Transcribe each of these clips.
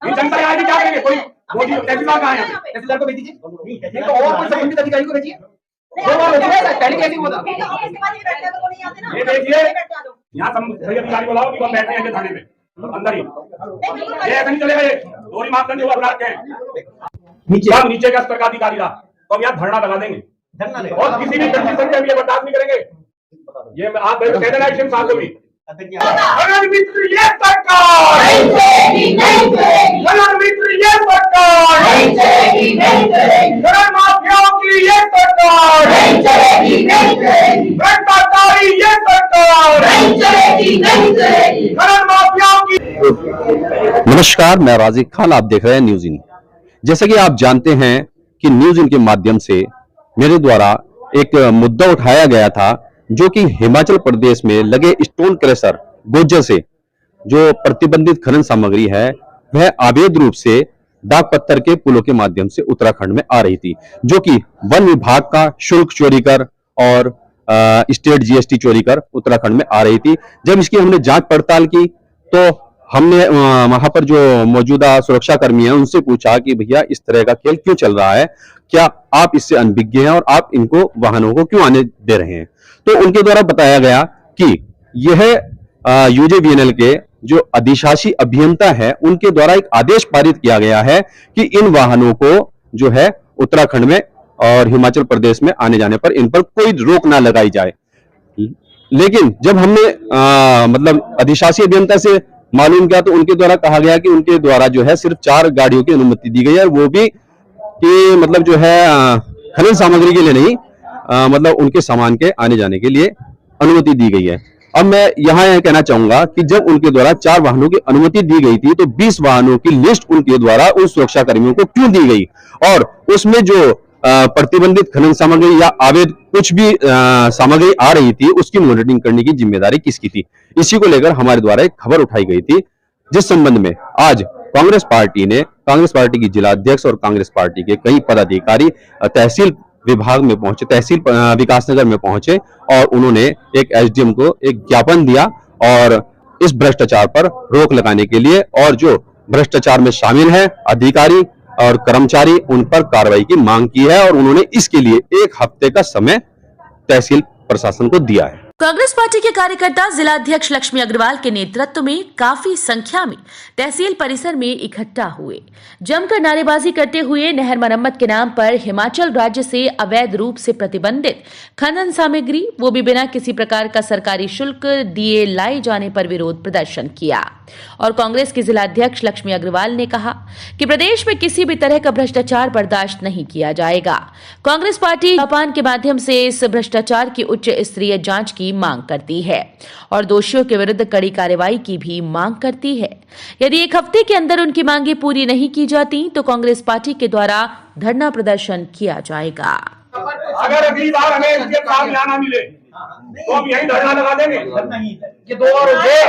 ये जनता यहाँ क्या करेंगे? कोई मोदी तहसीलदार कहाँ है? तहसीलदार को भेज दीजिए, नहीं तो और कोई संबंधित अधिकारी को भेजिए। पहले कैसे हुआ था? ये देखिए, यहाँ सही अधिकारी बुलाओ कि वो बैठे हैं थाने में अंदर ही। ये ऐसा नहीं चलेगा, ये दोहरी मापदंड जो अपराध के हैं नीचे का स्तर का अधिकारी रहा तो हम यहाँ धरना लगा देंगे और किसी भी कंडीशन में हम ये बर्दाश्त नहीं करेंगे। ये आप कह देना इस साल को भी अगर मित्र ये सरकार अगर मित्र ये सरकार अगर माफियाओं की ये सरकार भ्रष्टाचारी ये सरकार अगर माफियाओं की। नमस्कार, मैं राजिक खान, आप देख रहे हैं न्यूज इन। जैसे कि आप जानते हैं कि न्यूज इन के माध्यम से मेरे द्वारा एक मुद्दा उठाया गया था जो कि हिमाचल प्रदेश में लगे स्टोन क्रशर गोज्जर से जो प्रतिबंधित खनन सामग्री है वह अवैध रूप से डाक पत्थर के पुलों के माध्यम से उत्तराखंड में आ रही थी, जो कि वन विभाग का शुल्क चोरी कर और स्टेट जीएसटी चोरी कर उत्तराखंड में आ रही थी। जब इसकी हमने जांच पड़ताल की तो हमने वहां पर जो मौजूदा सुरक्षा कर्मी हैं उनसे पूछा कि भैया इस तरह का खेल क्यों चल रहा है, क्या आप इससे अनभिज्ञ हैं और आप इनको वाहनों को क्यों आने दे रहे हैं। तो उनके द्वारा बताया गया कि यह यूजेवीएनएल के जो अधिशासी अभियंता है उनके द्वारा एक आदेश पारित किया गया है कि इन वाहनों को जो है उत्तराखंड में और हिमाचल प्रदेश में आने जाने पर इन पर कोई रोक ना लगाई जाए। लेकिन जब हमने मतलब अधिशासी अभियंता से मालूम किया तो उनके द्वारा कहा गया कि उनके द्वारा जो है सिर्फ 4 गाड़ियों की अनुमति दी गई है, वो भी कि मतलब जो है खनन सामग्री के लिए नहीं, मतलब उनके सामान के आने जाने के लिए अनुमति दी गई है। अब मैं यहाँ यह कहना चाहूंगा कि जब उनके द्वारा 4 वाहनों की अनुमति दी गई थी तो 20 वाहनों की लिस्ट उनके द्वारा उन सुरक्षा कर्मियों को क्यों दी गई और उसमें जो प्रतिबंधित खनन सामग्री या अवैध कुछ भी सामग्री आ रही थी उसकी मॉनिटरिंग करने की जिम्मेदारी किसकी थी। इसी को लेकर हमारे द्वारा एक खबर उठाई गई थी, जिस संबंध में आज कांग्रेस पार्टी की जिला अध्यक्ष और कांग्रेस पार्टी के कई पदाधिकारी तहसील विभाग में पहुंचे, तहसील विकासनगर में पहुंचे और उन्होंने एक एसडीएम को एक ज्ञापन दिया और इस भ्रष्टाचार पर रोक लगाने के लिए और जो भ्रष्टाचार में शामिल है अधिकारी और कर्मचारी उन पर कार्रवाई की मांग की है और उन्होंने इसके लिए 1 हफ्ते का समय तहसील प्रशासन को दिया है। कांग्रेस पार्टी के कार्यकर्ता जिला अध्यक्ष लक्ष्मी अग्रवाल के नेतृत्व में काफी संख्या में तहसील परिसर में इकट्ठा हुए, जमकर नारेबाजी करते हुए नहर मरम्मत के नाम पर हिमाचल राज्य से अवैध रूप से प्रतिबंधित खनन सामग्री, वो भी बिना किसी प्रकार का सरकारी शुल्क दिए लाए जाने पर विरोध प्रदर्शन किया। और कांग्रेस के जिला अध्यक्ष लक्ष्मी अग्रवाल ने कहा कि प्रदेश में किसी भी तरह का भ्रष्टाचार बर्दाश्त नहीं किया जाएगा। कांग्रेस पार्टी जापान के माध्यम से इस भ्रष्टाचार की उच्च स्तरीय जांच की मांग करती है और दोषियों के विरुद्ध कड़ी कार्रवाई की भी मांग करती है। यदि 1 हफ्ते के अंदर उनकी मांगे पूरी नहीं की जाती तो कांग्रेस पार्टी के द्वारा धरना प्रदर्शन किया जाएगा। अगर अगली बार हमें यहाँ ना मिले तो हम यही धरना लगा देंगे कि दो और ये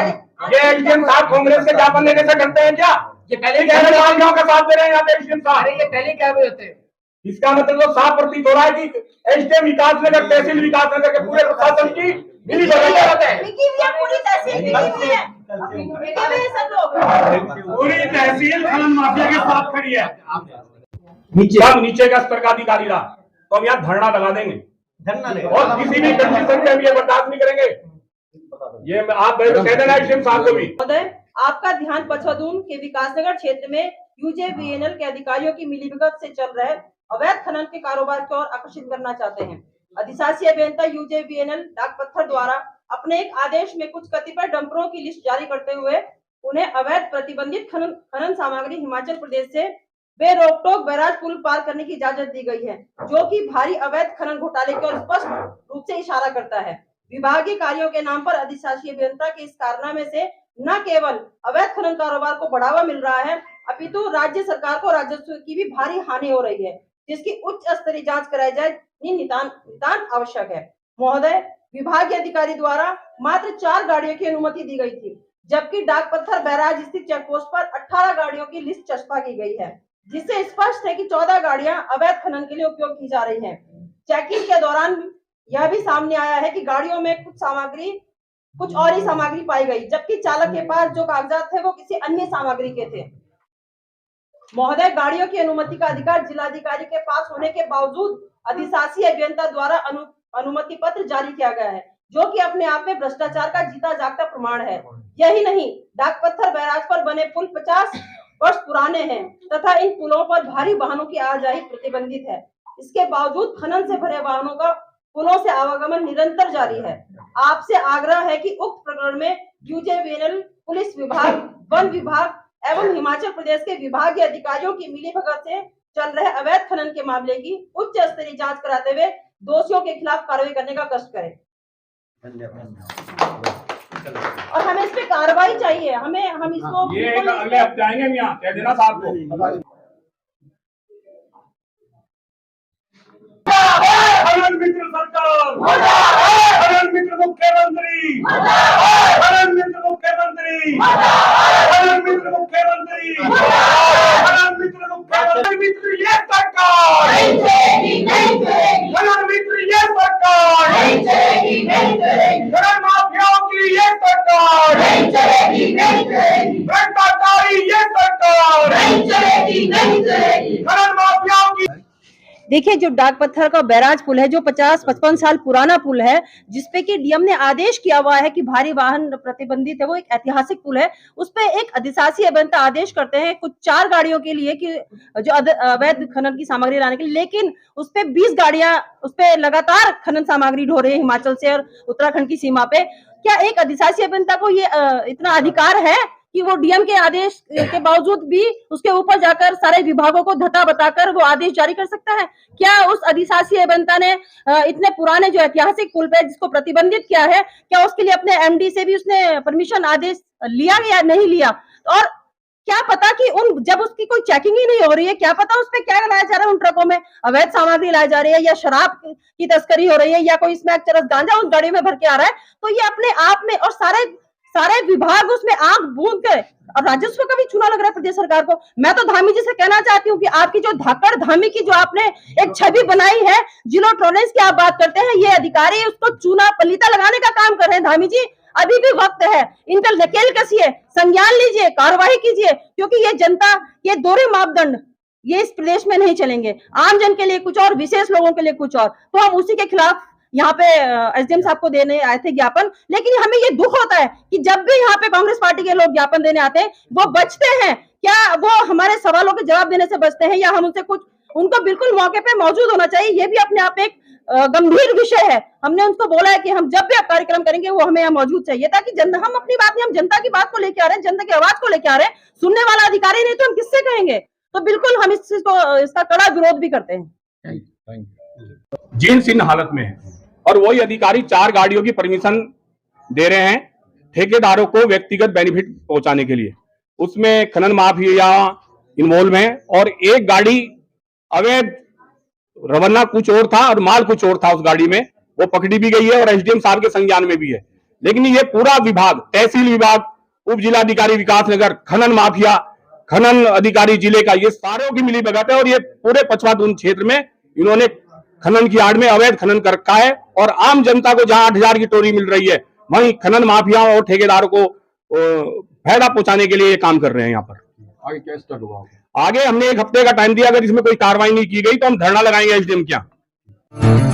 एसडीएम साहब कांग्रेस के ज्ञापन लेने से डरते हैं क्या? ये पहले माफियाओं का साथ दे रहे हैं यहाँ पे एसडीएम साहब। ये पहले क्या हुए थे? इसका मतलब तो साफ प्रतीत हो रहा है कि एसडीएम विकासनगर तहसील विकासनगर के पूरे प्रशासन की मिली भगत है। पूरी तहसील खनन माफिया के साथ खड़ी है। नीचे का स्तर का अधिकारी रहा तो हम यहाँ धरना लगा देंगे और किसी भी कंडीशन में हम ये बर्दाश्त नहीं करेंगे। ये आप कह देना एसडीएम साहब को भी। आपका ध्यान पछवादून के विकासनगर क्षेत्र में यूजेवीएनएल के अधिकारियों की मिलीभगत से चल रहे अवैध खनन के कारोबार की ओर आकर्षित करना चाहते हैं। अधिशासी अभियंता यूजेवीएनएल डाक पत्थर द्वारा अपने एक आदेश में कुछ कतिपय डंपरों की लिस्ट जारी करते हुए उन्हें अवैध प्रतिबंधित खनन सामग्री हिमाचल प्रदेश से बेरोक-टोक बैराज पुल पार करने की इजाजत दी गई है, जो कि भारी अवैध खनन घोटाले की ओर स्पष्ट रूप से इशारा करता है। विभागीय कार्यों के नाम पर अधिशासी अभियंता के इस कारनामे से न केवल अवैध खनन कारोबार को बढ़ावा मिल रहा है, अपितु राज्य सरकार को राजस्व की भी भारी हानि हो रही है, जिसकी उच्च स्तरीय जांच कराई जाए नितांत आवश्यक है। महोदय, विभागीय अधिकारी द्वारा मात्र 4 गाड़ियों की अनुमति दी गई थी, जबकि डाक पत्थर बैराज स्थित चेकपोस्ट पर 18 गाड़ियों की लिस्ट चस्पा की गई है, जिससे स्पष्ट है कि 14 गाड़ियां अवैध खनन के लिए उपयोग की जा रही हैं। चेकिंग के दौरान यह भी सामने आया है कि गाड़ियों में कुछ और ही सामग्री पाई गई, जबकि चालक के पास जो कागजात थे वो किसी अन्य सामग्री के थे। महोदय, गाड़ियों की अनुमति का अधिकार जिलाधिकारी के पास होने के बावजूद अधिशासी अभियंता द्वारा अनुमति पत्र जारी किया गया है, जो कि अपने आप में भ्रष्टाचार का जीता जागता प्रमाण है। यही नहीं, डाक पत्थर बैराज पर बने पुल 50 वर्ष पुराने हैं तथा इन पुलों पर भारी वाहनों की आवाजाही प्रतिबंधित है। इसके बावजूद खनन से भरे वाहनों का पुलों से आवागमन निरंतर जारी है। आपसे आग्रह है कि उक्त प्रकरण में यूजेवीएनएल, पुलिस विभाग, वन विभाग एवं हिमाचल प्रदेश के विभागीय अधिकारियों की मिलीभगत से चल रहे अवैध खनन के मामले की उच्च स्तरीय जांच कराते हुए दोषियों के खिलाफ कार्रवाई करने का कष्ट करें। और हमें इस पे कार्रवाई चाहिए। हम इसको ये अगले हफ्ते आएंगे हम यहाँ, कह देना साहब को। खनन मित्र सरकार, खनन मित्र मुख्यमंत्री, खनन मित्र मुख्यमंत्री, खनन मित्र मुख्यमंत्री, खनन मित्र मुख्यमंत्री, मित्र ये सरकार, खनन मित्र ये सरकार, खनन माफियाओं की ये सरकार, भ्रष्टाचारी ये सरकार, खनन माफियाओं की। देखिए, जो डाक पत्थर का बैराज पुल है, जो 50-55 साल पुराना पुल है, जिसपे कि डीएम ने आदेश किया हुआ है कि भारी वाहन प्रतिबंधित है, वो एक ऐतिहासिक पुल है। उस पे एक अधिशासी अभियंता आदेश करते हैं कुछ 4 गाड़ियों के लिए कि जो अवैध खनन की सामग्री लाने के लिए, लेकिन उस पे 20 गाड़ियां उस पे लगातार खनन सामग्री ढो रही है हिमाचल से और उत्तराखंड की सीमा पे। क्या एक अधिशासी अभियंता को ये इतना अधिकार है कि वो डीएम के आदेश के बावजूद भी उसके ऊपर जाकर सारे विभागों को धता बताकर वो आदेश जारी कर सकता है? क्या उस अधिशासी अभियंता ने इतने पुराने जो ऐतिहासिक पुल पे जिसको प्रतिबंधित किया है, क्या उसके लिए अपने एमडी से भी उसने परमिशन आदेश लिया या नहीं लिया? और क्या पता कि जब उसकी कोई चेकिंग ही नहीं हो रही है, क्या पता उस पे क्या लाया जा रहा है, उन ट्रकों में अवैध सामग्री लाई जा रही है या शराब की तस्करी हो रही है या कोई स्मैक चरस गांजा उस गाड़ी में भर के आ रहा है। तो ये अपने आप में, और सारे विभाग उसमें आंख बूंद कर, और राजस्व का भी चूना लग रहा है प्रदेश सरकार को। मैं तो धामी जी से कहना चाहती हूँ कि आपकी जो धाकड़ धामी की जो आपने एक छवि बनाई है, जीरो टॉलरेंस की आप बात करते हैं, ये अधिकारी उसको चूना पलीता लगाने का काम कर रहे हैं। धामी जी, अभी भी वक्त है, इनका नकेल कसिए, संज्ञान लीजिए, कार्रवाई कीजिए, क्योंकि ये जनता, ये दोहरे मापदंड ये इस प्रदेश में नहीं चलेंगे। आम जन के लिए कुछ और, विशेष लोगों के लिए कुछ और। तो हम उसी के खिलाफ यहाँ पे एसडीएम साहब को देने आए थे ज्ञापन। लेकिन हमें ये दुख होता है कि जब भी यहाँ पे कांग्रेस पार्टी के लोग ज्ञापन देने आते हैं, वो बचते हैं। क्या वो हमारे सवालों के जवाब देने से बचते हैं, या हम उनसे कुछ, उनको बिल्कुल मौके पे मौजूद होना चाहिए। ये भी अपने आप एक गंभीर विषय है। हमने उनको बोला है कि हम जब भी आप कार्यक्रम करेंगे वो हमें यहाँ मौजूद चाहिए, ताकि हम अपनी बात नहीं, हम जनता की बात को लेके आ रहे हैं, जनता की आवाज को लेके आ रहे हैं। सुनने वाला अधिकारी नहीं तो हम किससे कहेंगे? तो बिल्कुल हम इसका कड़ा विरोध भी करते हैं। जीर्ण शीर्ण हालत में है और वही अधिकारी 4 गाड़ियों की परमिशन दे रहे हैं ठेकेदारों को व्यक्तिगत बेनिफिट पहुंचाने के लिए। उसमें खनन माफिया इन्वॉल्व है और एक गाड़ी अवैध रवाना कुछ और था और माल कुछ और था उस गाड़ी में, वो पकड़ी भी गई है और एसडीएम साहब के संज्ञान में भी है। लेकिन ये पूरा विभाग, तहसील विभाग, उप जिलाधिकारी विकासनगर, खनन माफिया, खनन अधिकारी जिले का, ये सारों की मिलीभगत है और ये पूरे पचवा दून क्षेत्र में इन्होंने खनन की आड़ में अवैध खनन कर रखा है। और आम जनता को जहां 8,000 की टोरी मिल रही है, वहीं खनन माफिया और ठेकेदारों को फायदा पहुंचाने के लिए ये काम कर रहे हैं। यहाँ पर आगे क्या स्टार्ट होगा? आगे हमने 1 हफ्ते का टाइम दिया, अगर इसमें कोई कार्रवाई नहीं की गई तो हम धरना लगाएंगे एसडीएम के यहाँ।